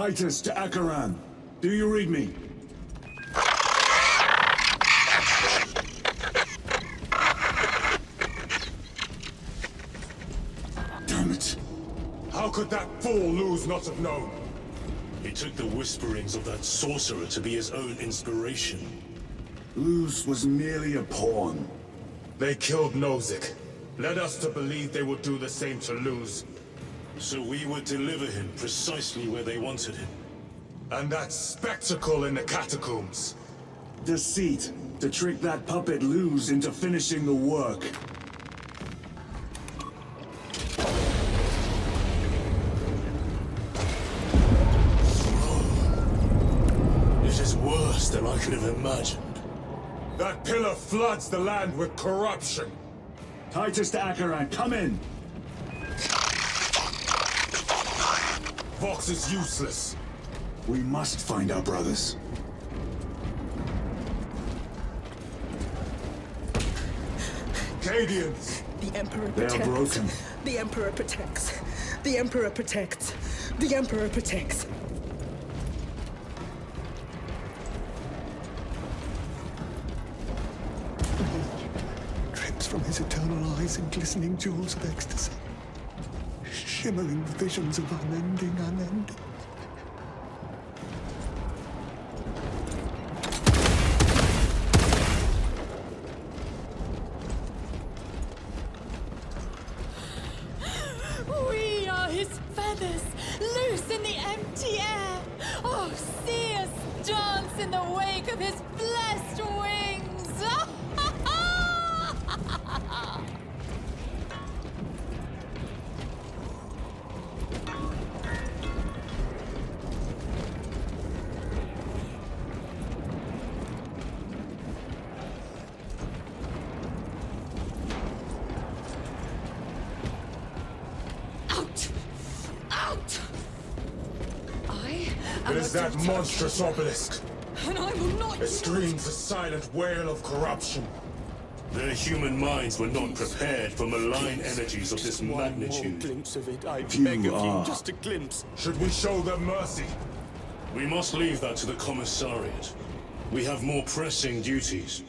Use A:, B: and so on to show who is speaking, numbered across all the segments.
A: Titus to Acheron. Do you read me? Damn it.
B: How could that fool Luz not have known?
C: He took the whisperings of that sorcerer to be his own inspiration.
A: Luz was merely a pawn.
B: They killed Nozick. Led us to believe they would do the same to Luz.
C: So we would deliver him precisely where they wanted him.
B: And that spectacle in the catacombs.
A: Deceit, to trick that puppet Luz into finishing the work.
C: It is worse than I could have imagined.
B: That pillar floods the land with corruption.
A: Titus to Acheron, come in!
B: Vox is useless.
A: We must find our brothers.
B: Cadians!
D: The Emperor
A: They
D: protects.
A: are broken.
D: The Emperor protects. The Emperor protects. The Emperor protects.
E: Drips from his eternal eyes in glistening jewels of ecstasy. Shimmering visions of unending.
F: We are his feathers, loose in the empty air. Oh, see us dance in the wake of his blessed wings.
B: It is that monstrous obelisk.
F: And I will not.
B: It screams a silent wail of corruption.
C: Their human minds were not prepared for malign energies of this magnitude.
E: Glimpse of it, I
A: Few
E: beg of
A: are.
E: you, just a glimpse.
B: Should we show them mercy?
C: We must leave that to the commissariat. We have more pressing duties.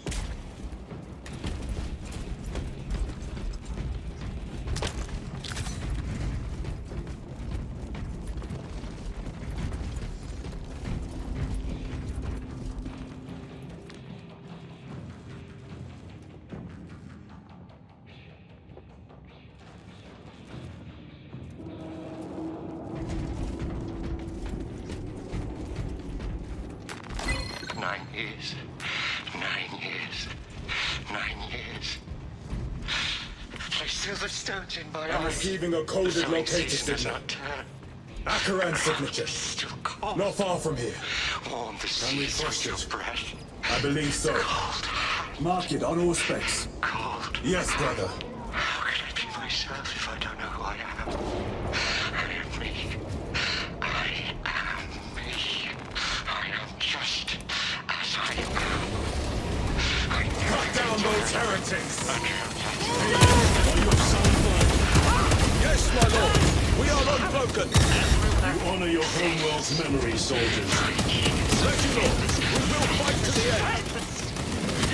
G: The stones in my
B: I'm
G: eyes.
B: receiving a coded locator signal. Acheron's signature.
G: Still cold.
B: Not far from here.
G: Warm the
C: Can we
G: seas
C: trust
G: with
C: it?
G: your breath.
B: I believe so.
G: Cold.
A: Mark it on all specs.
G: Cold.
B: Yes, brother.
G: How can I be myself if I don't know who I am? I am me. I am me. I am just as I am. I
B: Cut down those heretics!
E: Yes, my lord. We are unbroken.
C: You honor your homeworld's memory, soldiers.
E: Let you know. We will fight to the end.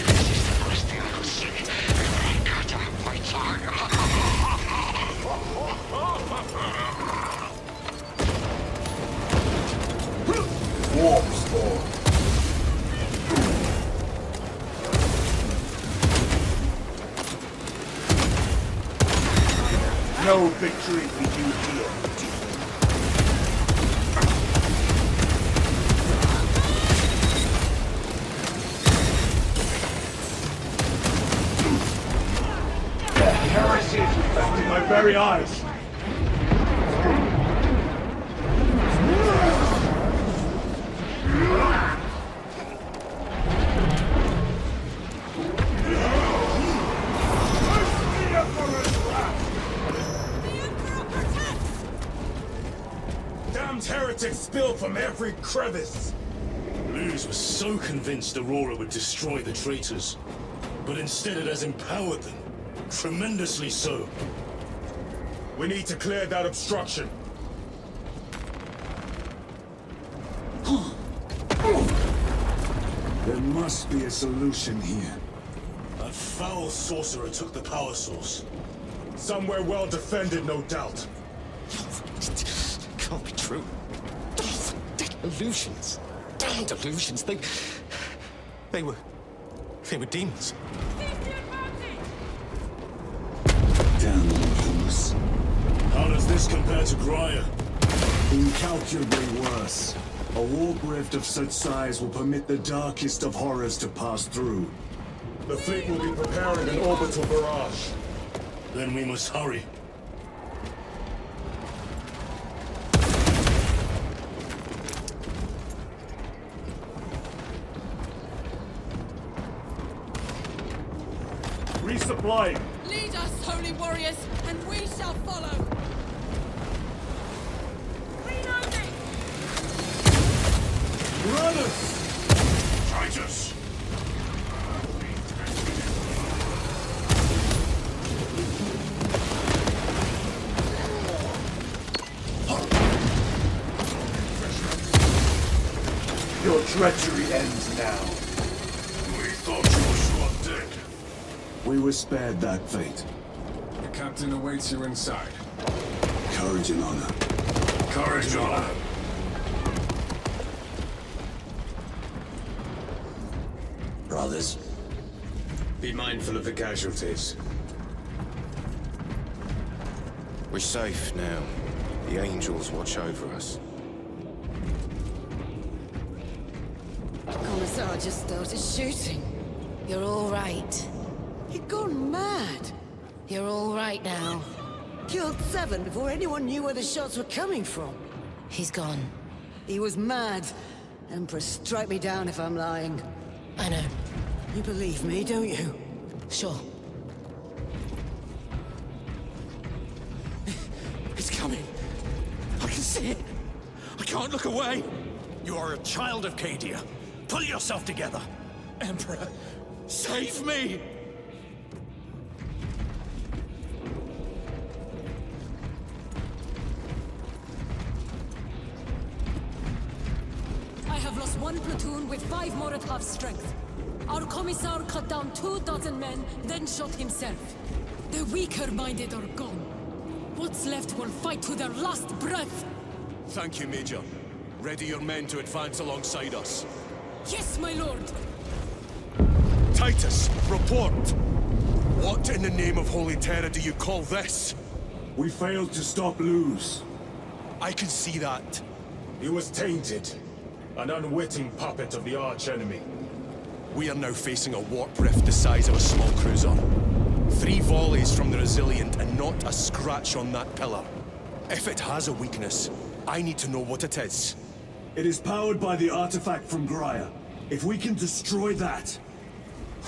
G: This is the first thing I will say before I cut out my tongue.
A: Warp spawn. No victory we do here. The heresy is affecting my very eyes.
B: Damned heretics spill from every crevice!
C: Luz was so convinced Aurora would destroy the traitors. But instead it has empowered them. Tremendously so.
B: We need to clear that obstruction.
A: There must be a solution here.
C: That foul sorcerer took the power source.
B: Somewhere well defended, no doubt.
E: Can't be true. Illusions. Damn delusions. They were demons.
A: Damn illusions.
C: How does this compare to Graia?
A: Incalculably worse. A warp rift of such size will permit the darkest of horrors to pass through.
B: The fleet will be preparing an orbital barrage.
C: Then we must hurry.
B: Resupplying.
F: Lead us, holy warriors, and we shall follow. Reloading!
B: Brothers!
C: Titus!
B: Your treachery ends now.
C: We thought you were sure dead.
A: We were spared that fate.
H: The captain awaits you inside.
A: Courage and honor.
C: Courage, honor.
I: Brothers,
B: Be mindful of the casualties.
I: we're safe now. The angels watch over us.
D: Commissar just started shooting.
J: You're all right.
D: He'd gone mad.
J: You're all right now.
D: Killed 7 before anyone knew where the shots were coming from.
J: He's gone.
D: He was mad. Emperor, strike me down if I'm lying.
J: I know.
D: You believe me, don't you?
J: Sure.
E: It's coming. I can see it. I can't look away. You are a child of Cadia. Pull yourself together. Emperor, save me!
F: I have lost 1 platoon with 5 more at half strength. Our commissar cut down 24 men, then shot himself. The weaker-minded are gone. What's left will fight to their last breath.
E: Thank you, Major. Ready your men to advance alongside us.
F: Yes, my lord.
E: Titus, report! What in the name of Holy Terra do you call this?
A: We failed to stop Luz.
E: I can see that.
B: He was tainted. An unwitting puppet of the arch-enemy.
E: We are now facing a warp rift the size of a small cruiser. 3 volleys from the Resilient and not a scratch on that pillar. If it has a weakness, I need to know what it is.
A: It is powered by the artifact from Graia. If we can destroy that...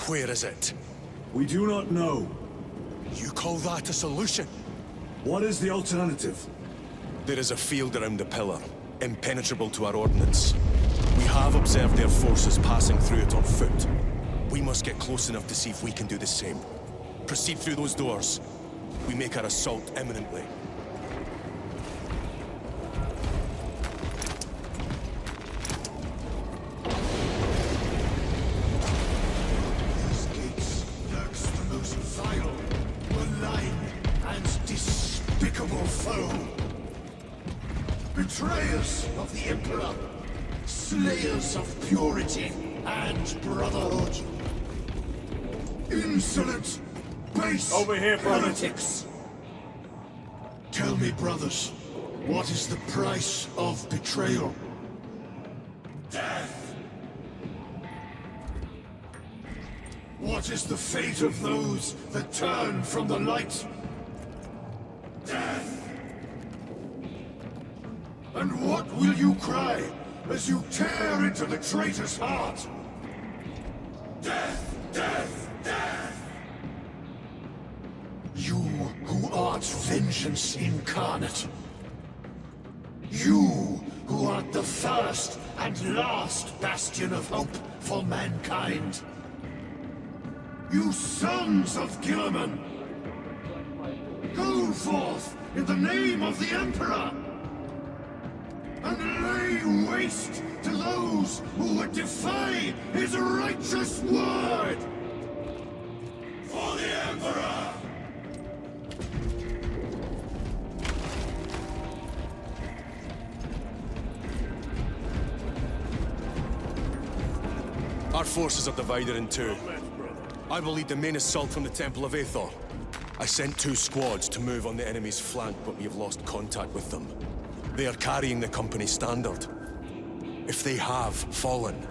E: Where is it?
A: We do not know.
E: You call that a solution?
A: What is the alternative?
E: There is a field around the pillar, impenetrable to our ordnance. We have observed their forces passing through it on foot. We must get close enough to see if we can do the same. Proceed through those doors. We make our assault imminently.
C: These gates lurks the most vile, malign, and despicable foe. Betrayers of the Emperor. Slayers of purity and brotherhood. Insolent, base
B: Over here, brother.
C: politics. Tell me, brothers, what is the price of betrayal? Death. What is the fate of those that turn from the light? Death. And what will you cry as you tear into the traitor's heart? Death! Death! Death! You who art vengeance incarnate. You who art the first and last bastion of hope for mankind. You sons of Gilliman! Go forth in the name of the Emperor! And lay waste to those who would defy his righteous word! For the Emperor!
E: Our forces are divided in two. I will lead the main assault from the Temple of Aethor. I sent 2 squads to move on the enemy's flank, but we have lost contact with them. They are carrying the company standard. If they have fallen...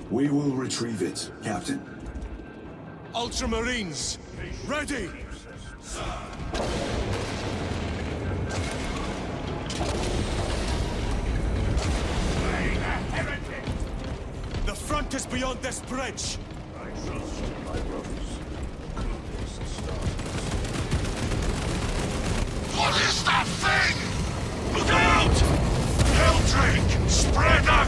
A: We will retrieve it, Captain.
E: Ultramarines, ready! The front is beyond this bridge!
C: I trust my brothers. What is that thing? Look out! Helldrake! Spread out!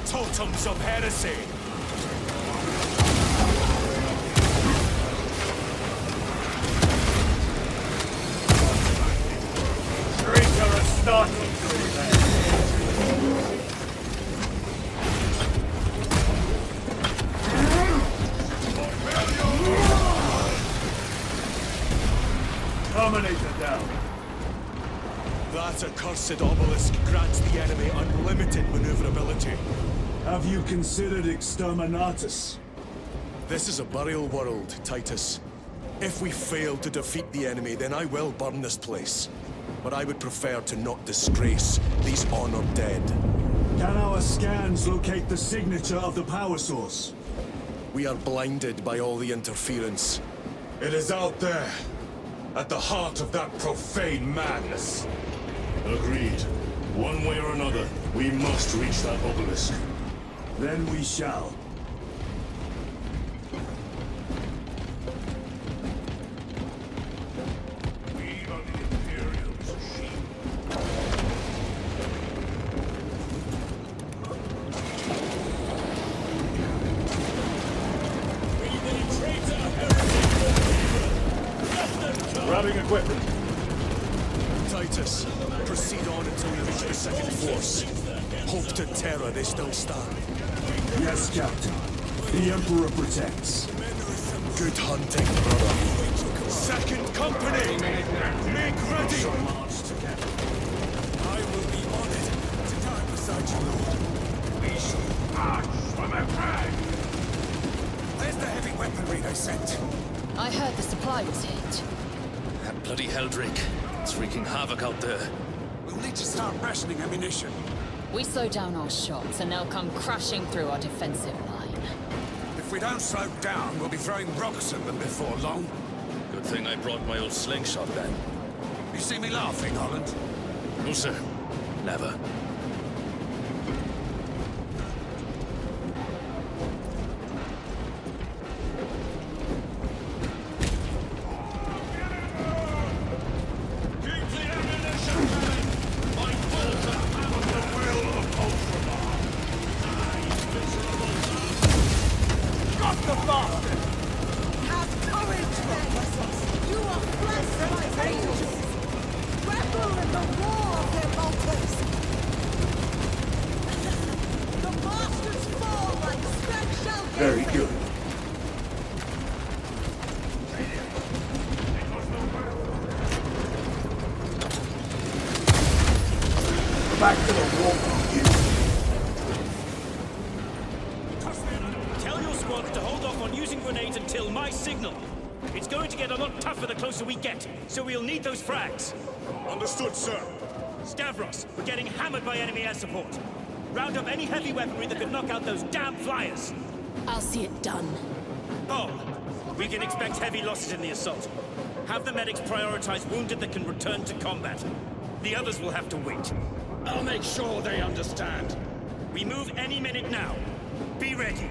E: Totems of heresy!
C: Traitor is starting! Terminator down.
E: That accursed obelisk grants the enemy unlimited maneuverability.
A: Have you considered Exterminatus?
E: This is a burial world, Titus. If we fail to defeat the enemy, then I will burn this place. But I would prefer to not disgrace these honored dead.
A: Can our scans locate the signature of the power source?
E: We are blinded by all the interference.
B: It is out there, at the heart of that profane madness.
C: Agreed. One way or another, we must reach that obelisk.
A: Then we shall.
C: We are the Imperial's shield. Grabbing equipment.
E: Titus, proceed on until we reach the second force. Hope to terror they still stand.
A: Yes, Captain. The Emperor protects.
E: Good hunting, brother. Second company! Make ready! I will be honored to die beside you, Lord.
C: We shall march from a crag.
K: Where's the heavy weaponry they sent?
F: I heard the supply was hit.
K: That bloody Helldrake. It's wreaking havoc out there. We'll need to start rationing ammunition.
F: We slow down our shots, and they'll come crashing through our defensive line.
K: If we don't slow down, we'll be throwing rocks at them before long.
L: Good thing I brought my old slingshot then.
K: You see me laughing, Holland?
L: No, sir. Never.
A: Very good. Back to the war.
M: Tell your squad to hold off on using grenades until my signal. It's going to get a lot tougher the closer we get, so we'll need those frags.
B: Understood, sir.
M: Stavros, we're getting hammered by enemy air support. Round up any heavy weaponry that could knock out those damn flyers.
J: I'll see it done.
M: Oh, we can expect heavy losses in the assault. Have the medics prioritize wounded that can return to combat. The others will have to wait.
C: I'll make sure they understand.
M: We move any minute now. Be ready.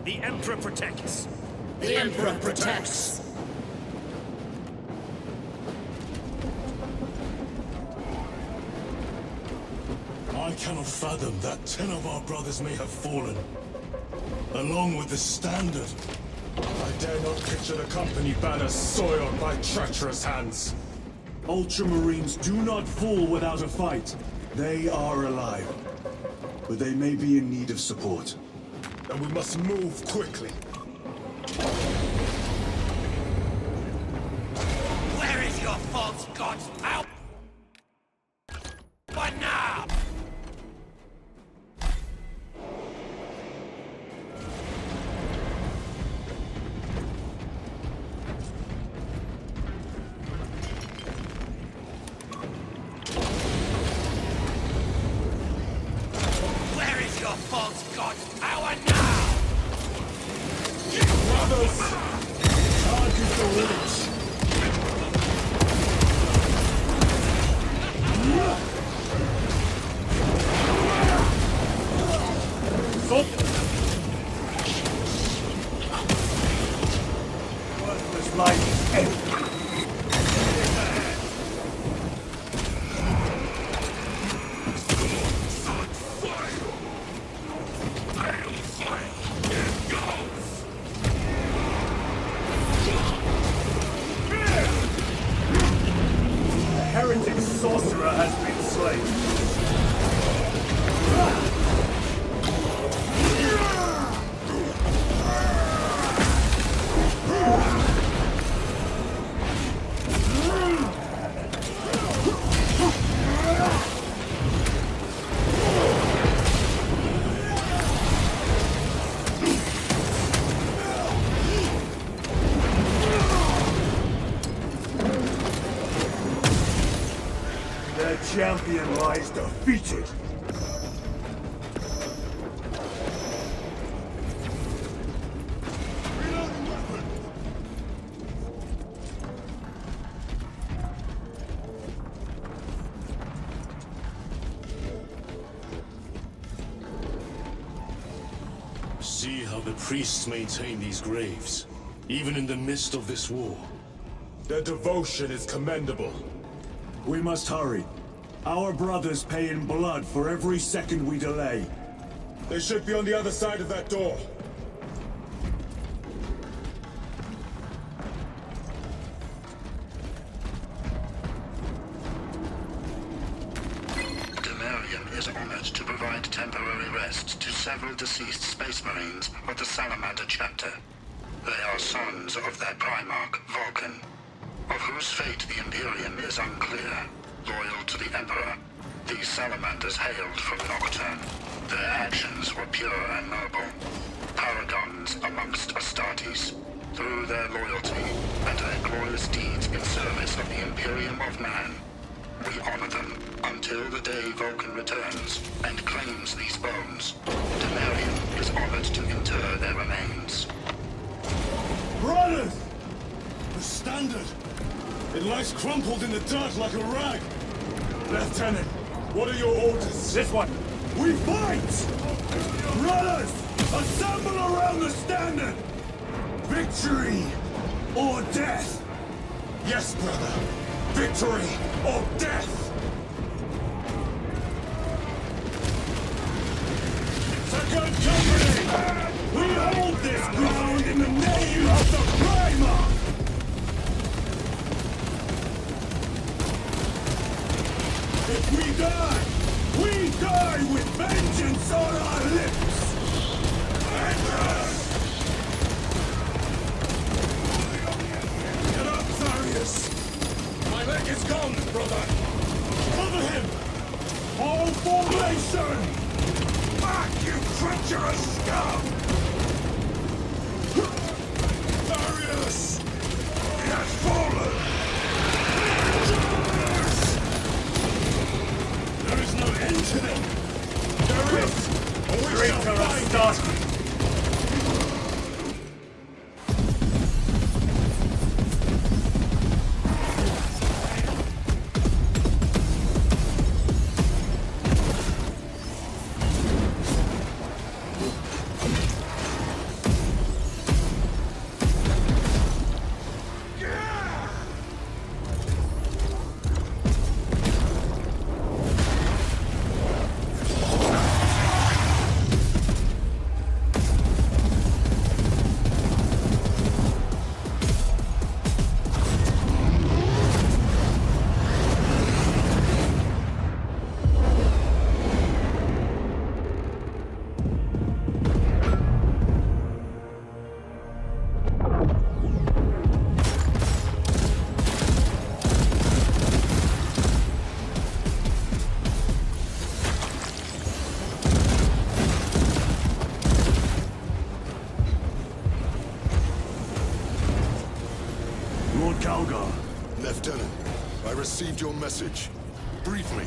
M: The Emperor protects.
J: The Emperor protects.
A: I cannot fathom that 10 of our brothers may have fallen. Along with the Standard.
B: I dare not picture the company banner soiled by treacherous hands.
A: Ultramarines do not fall without a fight. They are alive. But they may be in need of support.
B: And we must move quickly.
C: Where is your false god's power? What now? Where is your false god's power now?
A: Brothers! Target the village! Worthless life is empty. Heretic sorcerer has been slain. Their champion lies defeated.
E: See how the priests maintain these graves, even in the midst of this war.
B: Their devotion is commendable.
A: We must hurry. Our brothers pay in blood for every second we delay.
B: They should be on the other side of that door.
G: Is honored to provide temporary rest to several deceased Space Marines of the Salamander chapter. They are sons of their Primarch, Vulcan, of whose fate the Imperium is unclear. Loyal to the Emperor, these Salamanders hailed from Nocturne. Their actions were pure and noble, paragons amongst Astartes. Through their loyalty and their glorious deeds in service of the Imperium of Man, we honor them until the day Vulcan returns and claims these bones. Temerium is honored to inter their remains.
A: Brothers! The Standard! It lies crumpled in the dirt like a rag!
B: Lieutenant, what are your orders?
A: This one! We fight! Brothers! Assemble around the Standard! Victory or death!
B: Yes, brother! Victory or death!
A: Second Company! We hold this ground in the name of the Primarch! If we die with vengeance on our lips!
B: Get up, Zarius! My leg is gone, brother!
A: Cover him! All formation!
C: Back, you treacherous scum!
B: Zarius!
N: shot!
O: Lieutenant, I received your message. Brief me.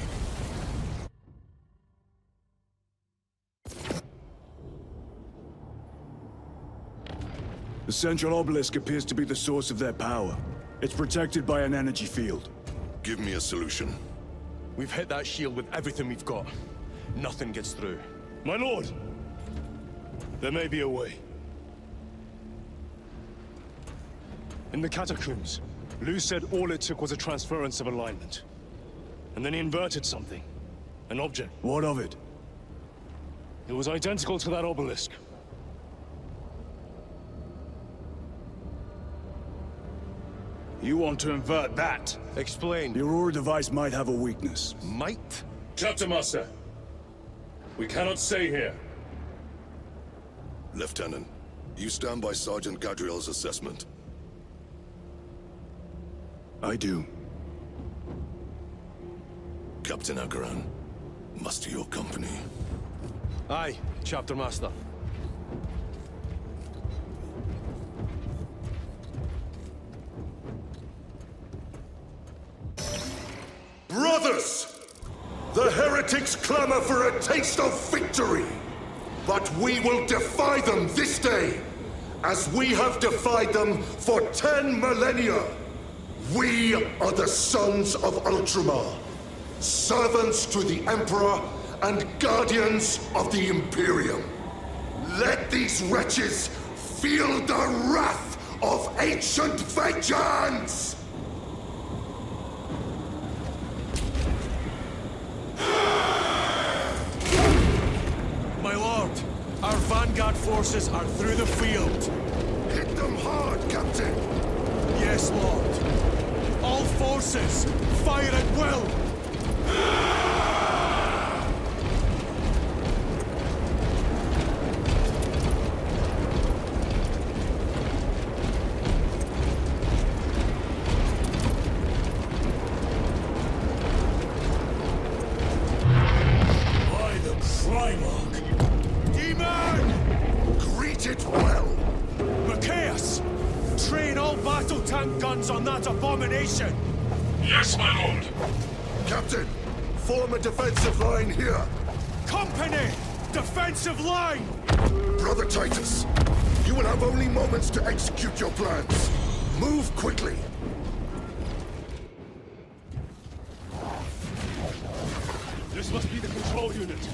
A: The central obelisk appears to be the source of their power. It's protected by an energy field.
O: Give me a solution.
E: We've hit that shield with everything we've got. Nothing gets through.
N: My lord! There may be a way. In the catacombs, Lou said all it took was a transference of alignment. And then he inverted something. An object.
A: What of it?
N: It was identical to that obelisk. You want to invert that?
E: Explain.
A: The Aurora device might have a weakness.
E: Might?
N: Captain Master, we cannot stay here.
O: Lieutenant, you stand by Sergeant Gadriel's assessment.
A: I do.
O: Captain Akaran, muster your company.
E: Aye, Chapter Master.
O: Brothers! The heretics clamor for a taste of victory! But we will defy them this day, as we have defied them for 10 millennia! We are the sons of Ultramar, servants to the Emperor and guardians of the Imperium. Let these wretches feel the wrath of ancient vengeance!
E: My lord, our vanguard forces are through the field.
O: Hit them hard, Captain!
E: Yes, Lord. All forces, fire at will!
C: By the Primarch!
E: Demon!
O: Greet it well!
E: Machias! Train all battle tank guns on that abomination!
C: Yes, my lord!
O: Captain, form a defensive line here!
E: Company! Defensive line!
O: Brother Titus, you will have only moments to execute your plans. Move quickly!
N: This must be the control unit.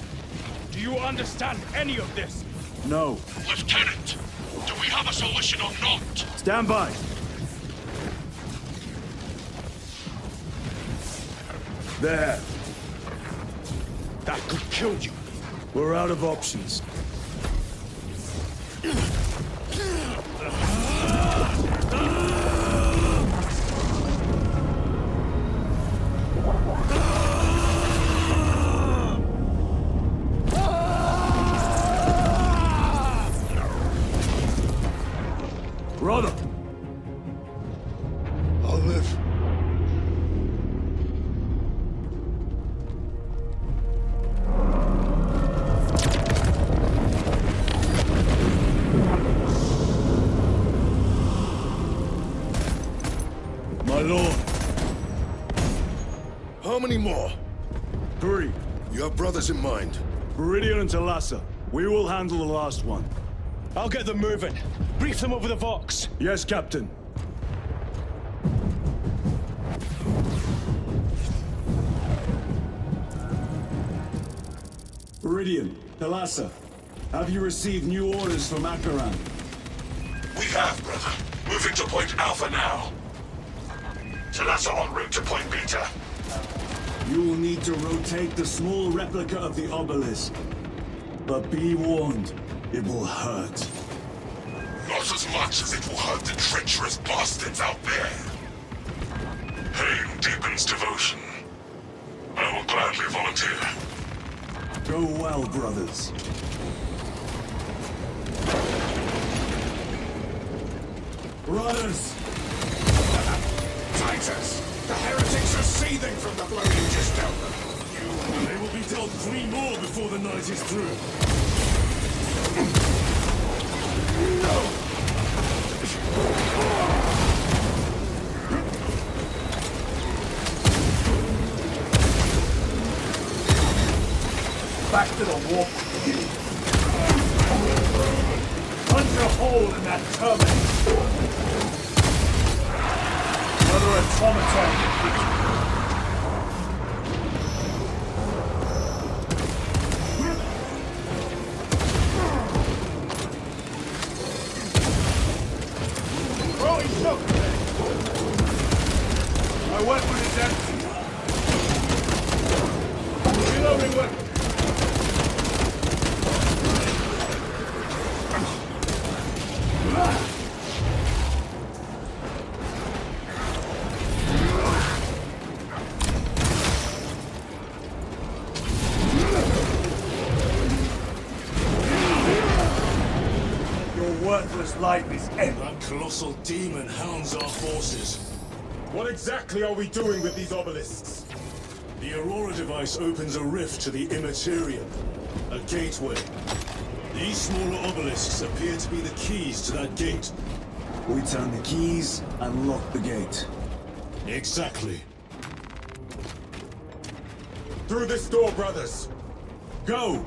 N: Do you understand any of this?
A: No.
C: Lieutenant, do we have a solution or not?
A: Stand by! There.
N: That could kill you.
A: We're out of options. Brother!
C: I'll live.
A: My lord.
O: How many more?
A: 3.
O: You have brothers in mind.
A: Viridian and Talassa. We will handle the last one.
N: I'll get them moving. Brief them over the Vox.
A: Yes, Captain. Viridian, Thalassa, have you received new orders from Acheron?
O: We have, brother. Moving to Point Alpha now. Thalassa en route to Point Beta.
A: You will need to rotate the small replica of the obelisk. But be warned, it will hurt.
O: Not as much as it will hurt the treacherous bastards out there. Pain deepens devotion. I will gladly volunteer.
A: Go well, brothers. Runners!
C: Titus! The heretics are seething from the blow you just dealt them.
A: They will be dealt 3 more before the night is through.
C: Back to the warp. Punch a hole in that turbine. Another automaton. My weapon is empty. Reloading weapon. Your worthless life is empty.
A: That colossal demon hounds our forces.
B: What exactly are we doing with these obelisks?
A: The Aurora device opens a rift to the Immaterium, a gateway. These smaller obelisks appear to be the keys to that gate. We turn the keys and lock the gate. Exactly.
B: Through this door, brothers!
A: Go!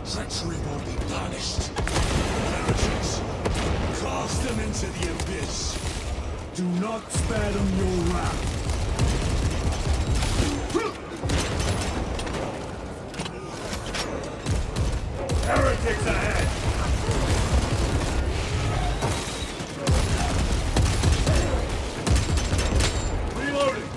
C: Treachery will be punished.
A: Heretics, cast them into the abyss. Do not spare them your wrath.
C: Heretics ahead! Reloading!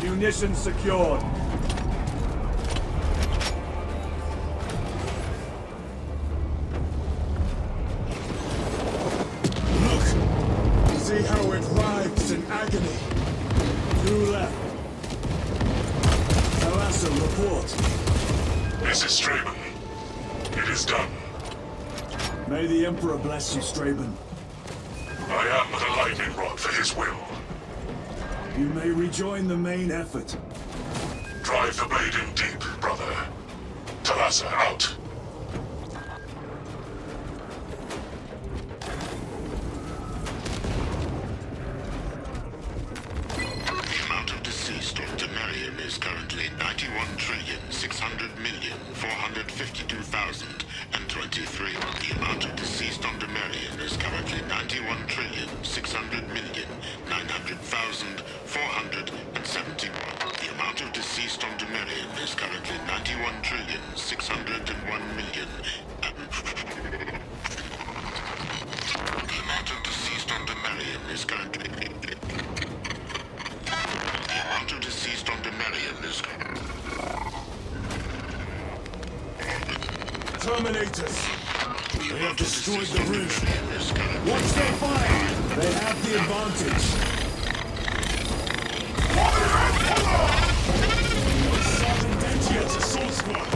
C: Munitions secured.
A: Look! See how it writhes in agony. 2 left. Thalassa, report.
O: This is Straben. It is done.
A: May the Emperor bless you, Straben.
O: I am but a lightning rod for his will.
A: You may rejoin the main effort.
O: Drive the blade in deep, brother. Thalassa out.
P: The amount of deceased on Demarium is currently 91,600,452,023. The amount of deceased on Demarium is currently 91,600,900,471. The amount of deceased on Demarium is currently 91,601,000,000. The amount of deceased on Demarium is currently... The amount of deceased on Demarium is...
A: Terminators! They have destroyed the roof. Watch their fire! They have the advantage.
B: Sergeant Dentia's assault squad!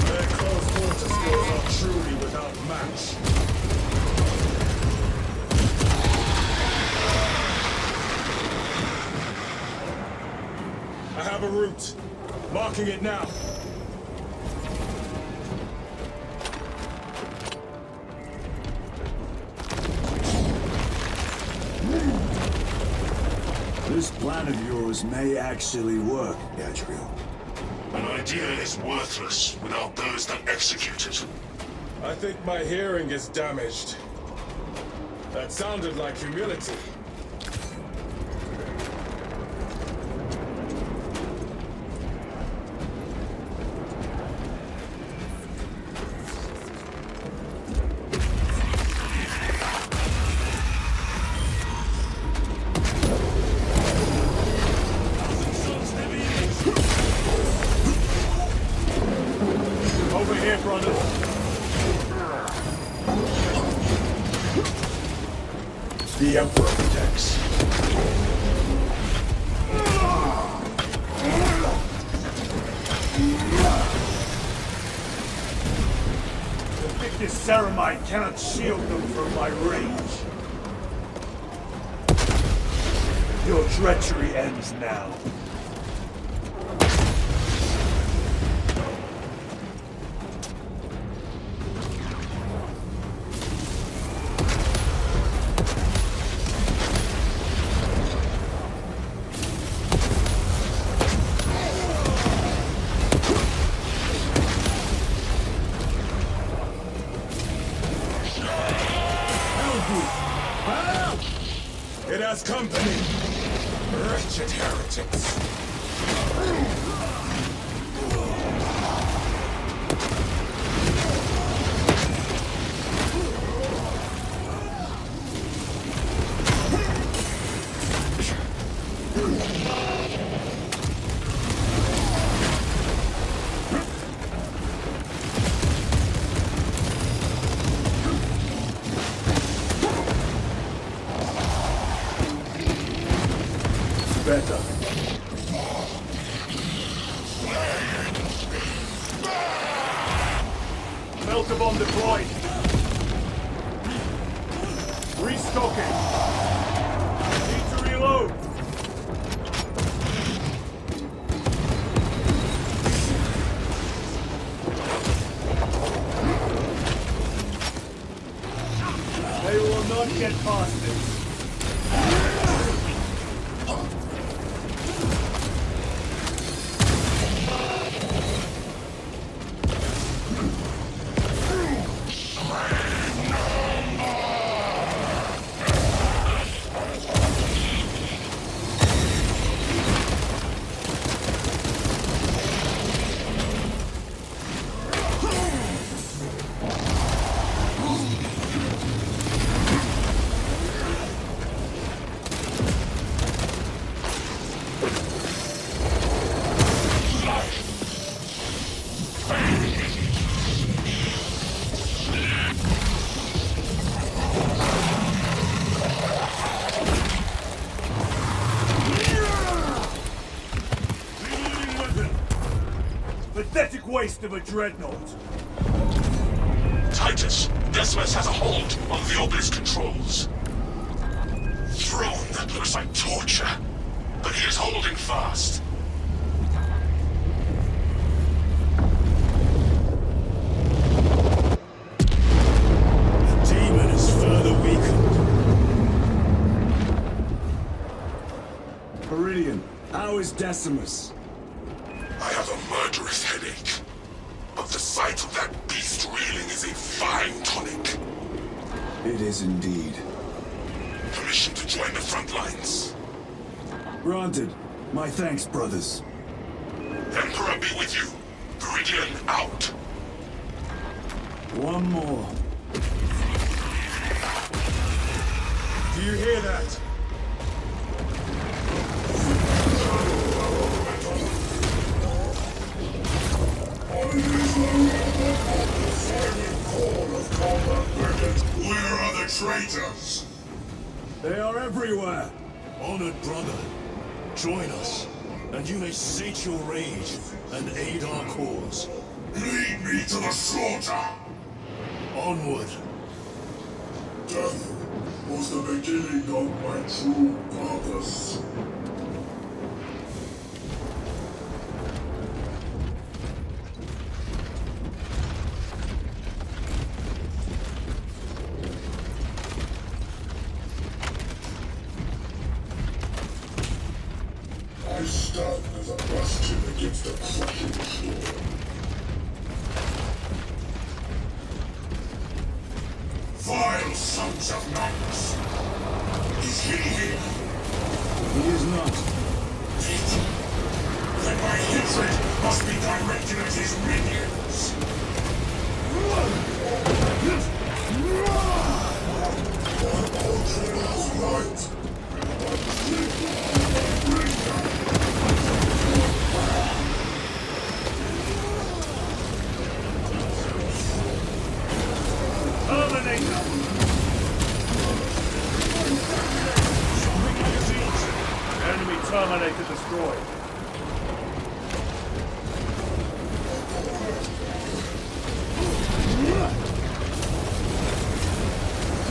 B: Their close quarter skills are truly without match. a route. Marking it now.
A: This plan of yours may actually work, Gadriel.
P: An idea is worthless without those that execute it.
B: I think my hearing is damaged. That sounded like humility.
A: Over here, brother. The Emperor protects. The thickest ceramite cannot shield them from my rage. Your treachery ends now.
B: It has company! Wretched heretics!
A: Better. Melter bomb deployed. Restocking. Need to reload. They will not get past this. Pathetic waste of a dreadnought.
P: Titus, Decimus has a hold on the obelisk controls. Throne that looks like torture, but he is holding fast.
A: The demon is further weakened. Peridian, how is Decimus?
P: I have a murderous headache, but the sight of that beast reeling is a fine tonic.
A: It is indeed.
P: Permission to join the front lines.
A: Granted. My thanks, brothers.
P: Emperor be with you. Peridian out.
A: One more.
B: Do you hear that?
P: Where are the traitors?
A: They are everywhere. Honored brother, join us, and you may sate your rage and aid our cause.
P: Lead me to the slaughter!
A: Onward.
P: Death was the beginning of my true purpose. vile sons of nuns. Is he here?
A: He is not.
P: Then my hatred must be directed at his minions.
Q: Enemy Terminator destroyed.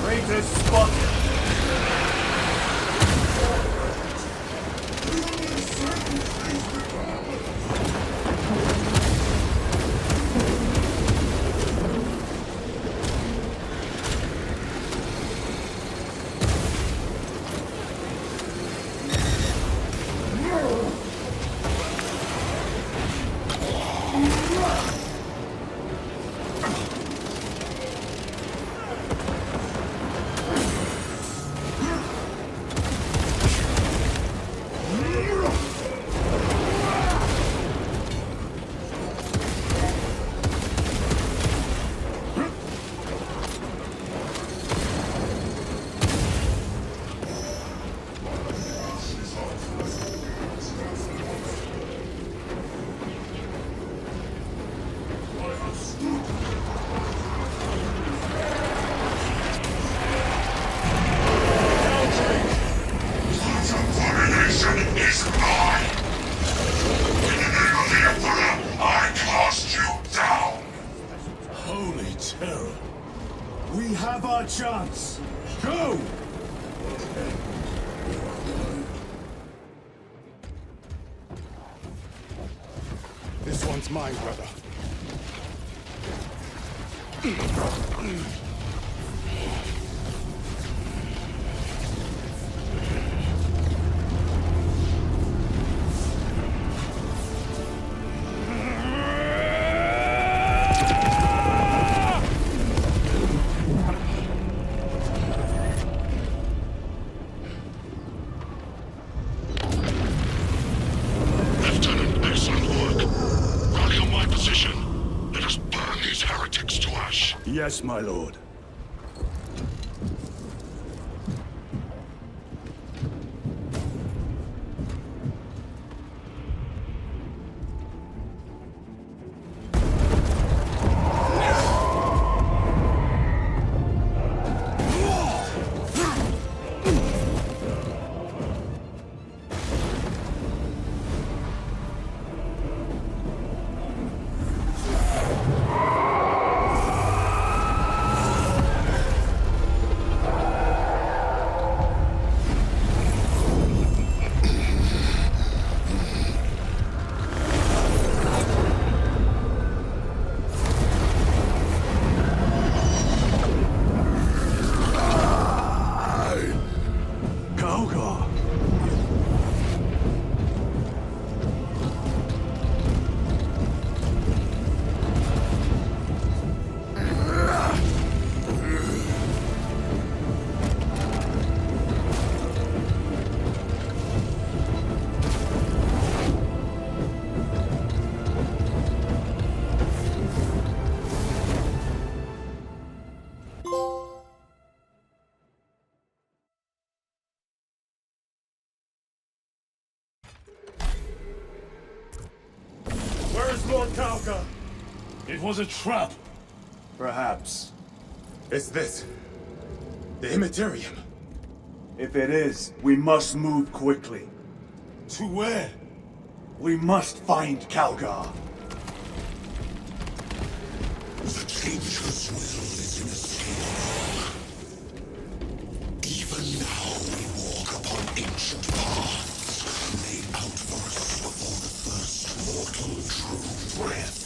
Q: Raiders spotted.
A: Chance! Go!
N: This one's mine, brother.
A: Yes, my lord.
Q: Lord Kalka!
A: It was a trap.
Q: Perhaps.
A: Is this the Immaterium?
Q: If it is, we must move quickly.
A: To where?
Q: We must find Kalgar.
P: The dangerous will is in the scale. Even now we walk upon ancient paths, laid out for us before the first mortal drew breath.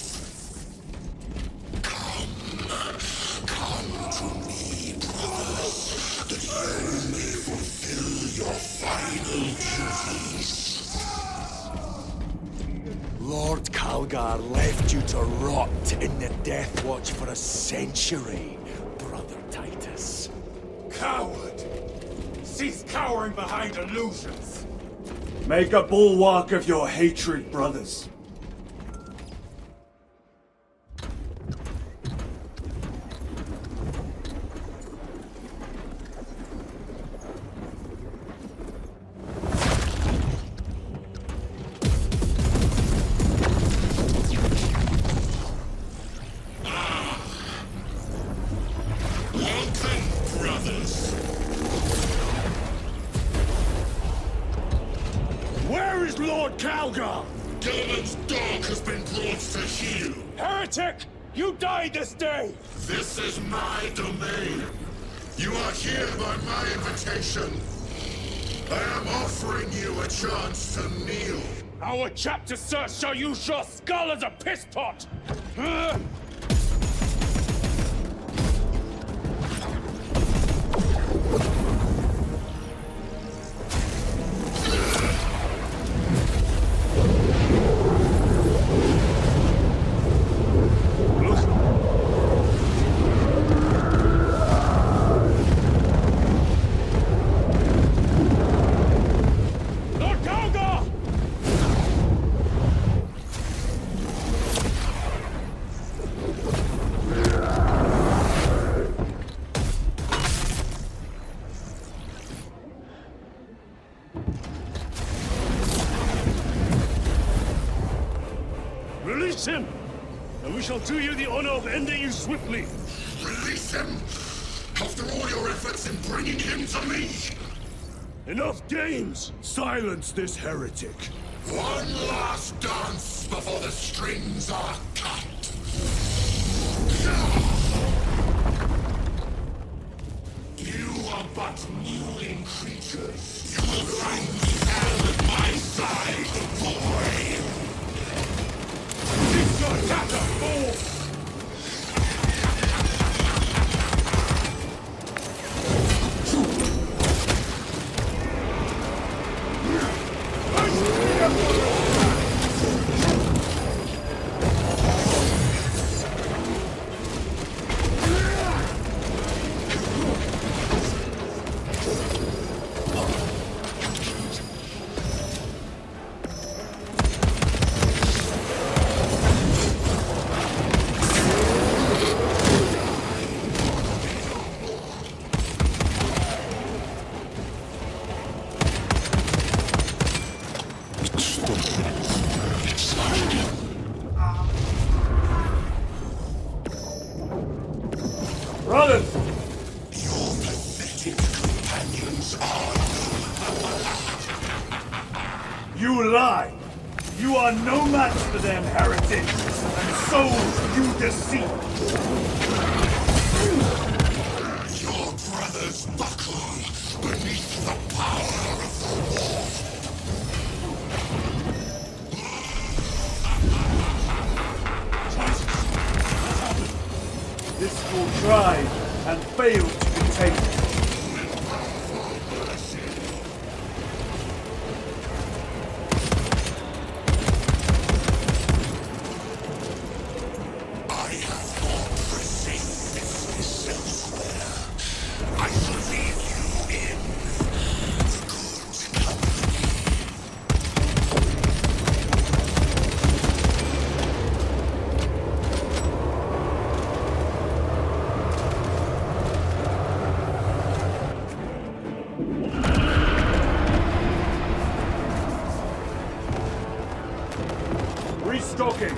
P: Come to me, brothers, that you may fulfill your final duties.
E: Lord Kalgar left you to rot in the Death Watch for a century, Brother Titus.
C: coward! Cease cowering behind illusions!
Q: Make a bulwark of your hatred, brothers.
P: Gilliman's dog has been brought to heel.
N: Heretic! You died this day!
P: This is my domain. You are here by my invitation. I am offering you a chance to kneel.
N: Our chapter, sir, shall use your skull as a piss pot! Release him, and we shall do you the honor of ending you swiftly.
P: Release him? After all your efforts in bringing him to me?
N: Enough games!
Q: Silence this heretic.
P: One last dance before the strings are cut. You are but mewling creatures. You will find hell at my side, boy! Keep your data, fool!
Q: Brothers!
P: Your pathetic companions are...
Q: You lie! You are no match for them, heretics! And souls you deceive!
P: Your brothers buckle beneath the power of the war.
Q: This fool tried and failed to contain it.
P: I have more pressing business elsewhere. I shall leave you in good company.
Q: Restocking!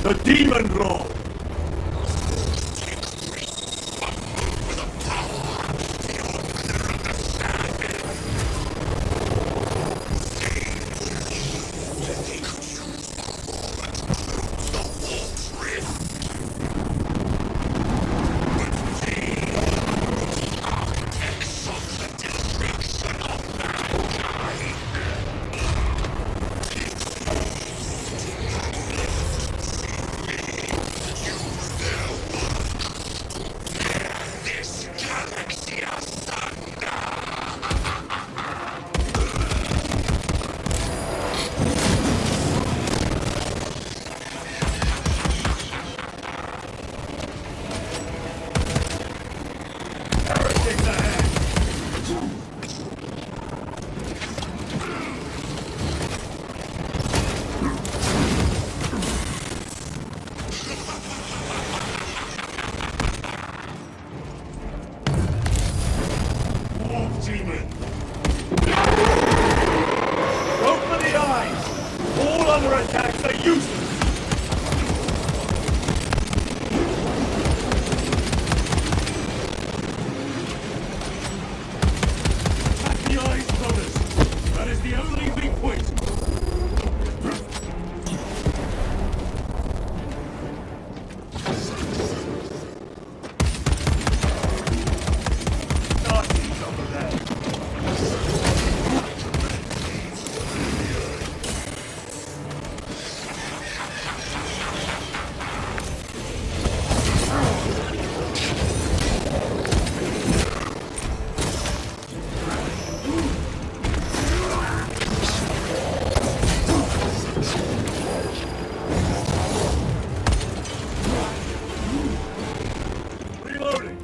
Q: The demon roll! useless! Attack the eyes, brothers! That is the only weak point! Nazis over there! Reloading!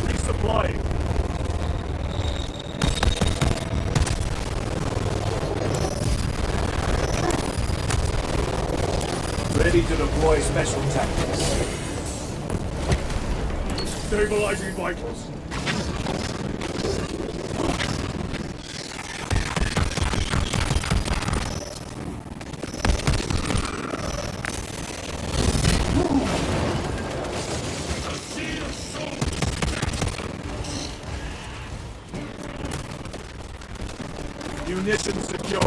Q: Resupplying. Ready to deploy special tactics. Stabilizing vitals. Munitions secured.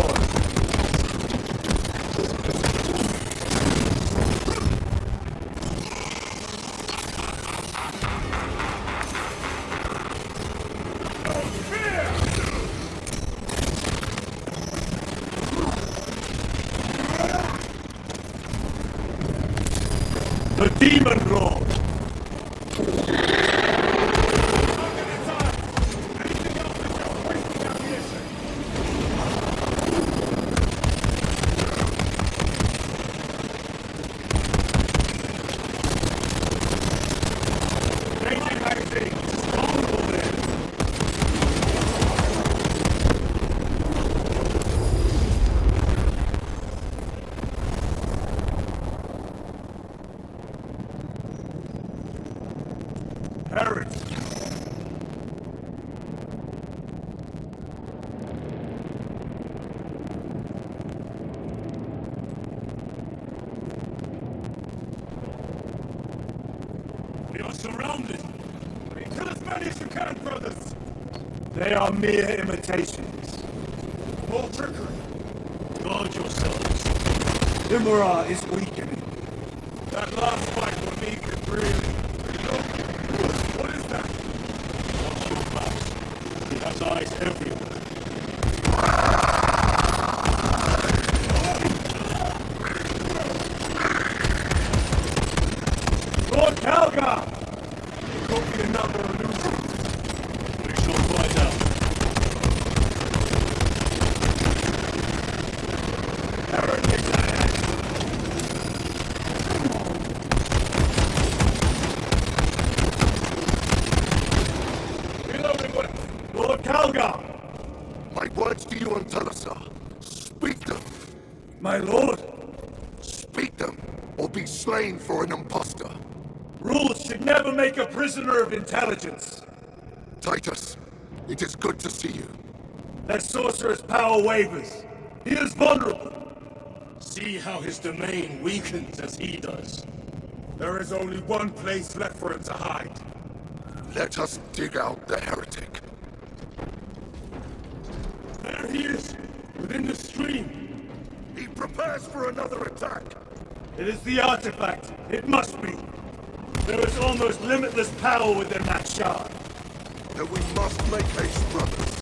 Q: The demon lord. We are surrounded. Kill as many as you can, brothers. They are mere imitations. More trickery. Guard yourselves. Imara is weakening. That last fight will make it really. What is that? Watch your backs. He has eyes everywhere. Lord Calgar! Copy another illusion. We shall find out. Aaron, Helga!
O: My words to you, Antalasa. Speak them.
Q: My lord?
O: Speak them, or be slain for an impostor.
Q: Rules should never make a prisoner of intelligence.
O: Titus, it is good to see you.
Q: That sorcerer's power wavers. He is vulnerable.
A: See how his domain weakens as he does.
B: There is only one place left for him to hide.
O: Let us dig out the heretic.
Q: There he is, within the stream.
O: He prepares for another attack.
Q: It is the artifact. It must be. There is almost limitless power within that shard.
O: Then we must make haste, brothers.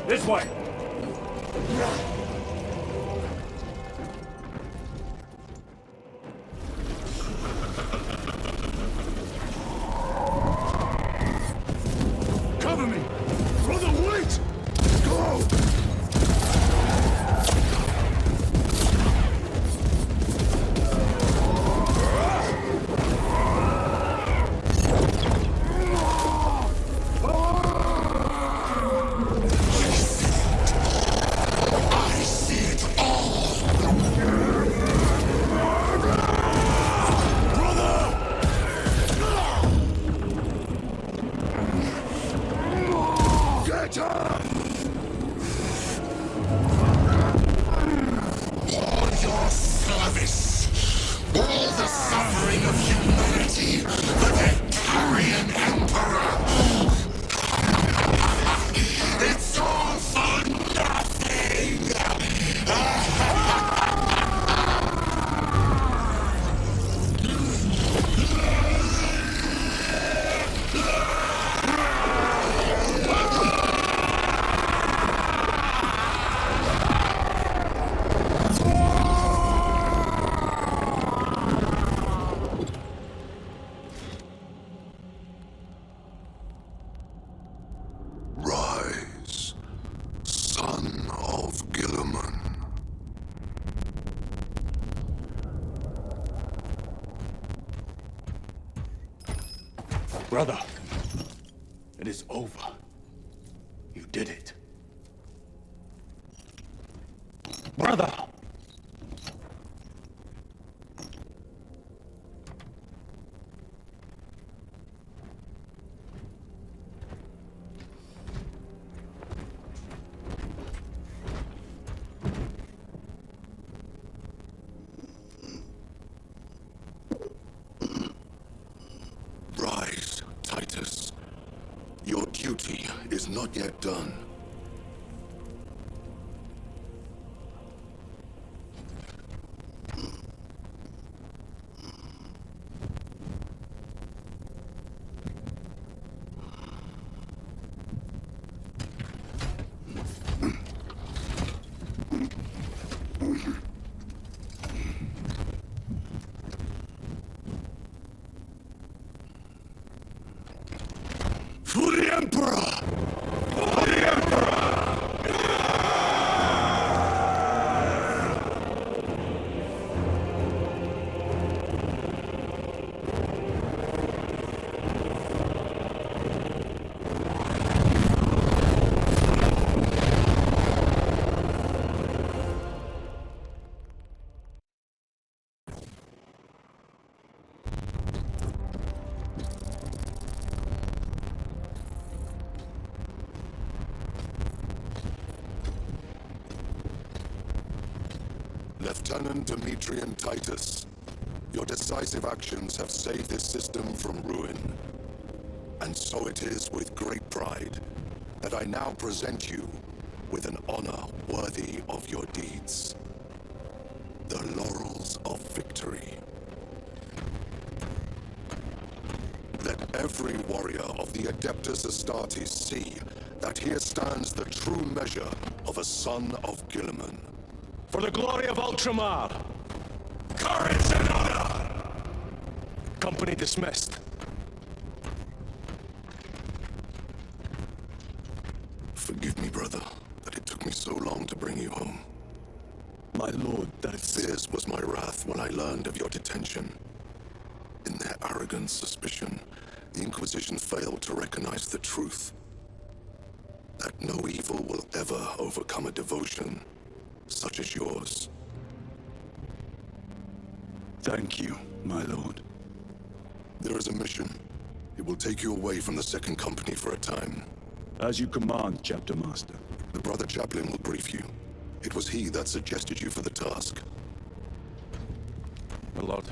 Q: This way!
O: Cover me! Brother, wait! Go!
Q: Brother, it is over. You did it. Brother!
O: Rise, Titus. Your duty is not yet done.
Q: For the Emperor! For the Emperor!
O: Lieutenant Demetrian Titus, your decisive actions have saved this system from ruin. And so it is with great pride that I now present you with an honor worthy of your deeds. The laurels of victory. Let every warrior of the Adeptus Astartes see that here stands the true measure of a son of Guilliman.
N: For the glory of Ultramar!
O: Courage and honor!
N: Company dismissed.
O: Forgive me, brother, that it took me so long to bring you home.
N: My lord,
O: Fierce was my wrath when I learned of your detention. In their arrogant suspicion, the Inquisition failed to recognize the truth. That no evil will ever overcome a devotion such as yours.
N: Thank you, my lord.
O: There is a mission. It will take you away from the Second Company for a time.
N: As you command, Chapter Master.
O: The Brother Chaplain will brief you. It was he that suggested you for the task.
E: My lord,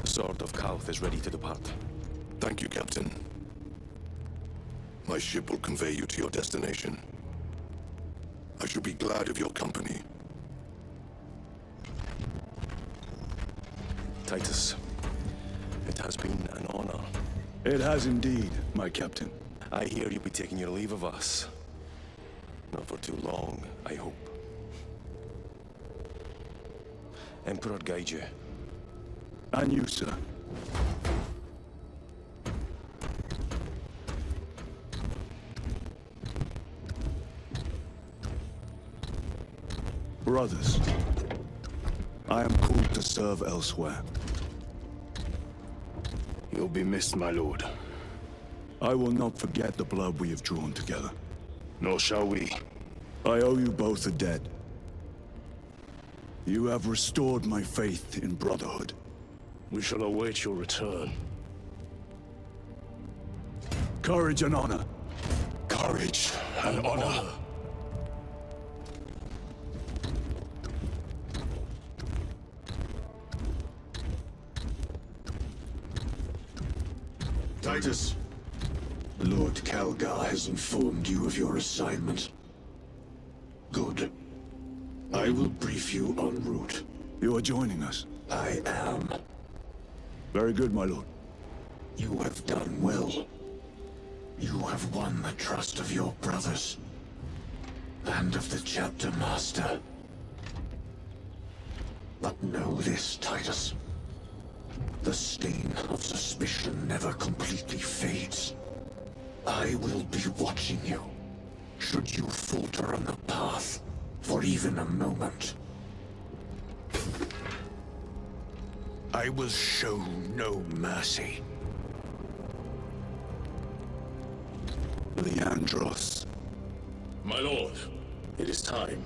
E: the Sword of Kalth is ready to depart.
O: Thank you, Captain. My ship will convey you to your destination. I should be glad of your company.
E: Titus, it has been an honor.
N: It has indeed, my captain.
E: I hear you'll be taking your leave of us. Not for too long, I hope. Emperor guide you.
N: And you, sir. Brothers, I am called to serve elsewhere.
Q: You'll be missed, my lord.
N: I will not forget the blood we have drawn together.
Q: Nor shall we.
N: I owe you both a debt. You have restored my faith in brotherhood.
Q: We shall await your return.
N: Courage and honor.
Q: Courage and honor.
C: Titus, Lord Calgar has informed you of your assignment. Good. I will brief you en route.
N: You are joining us?
C: I am.
N: Very good, my lord.
C: You have done well. You have won the trust of your brothers. And of the Chapter Master. But know this, Titus. The stain of suspicion never completely fades. I will be watching you, should you falter on the path for even a moment. I will show no mercy.
N: Leandros.
K: My lord, it is time.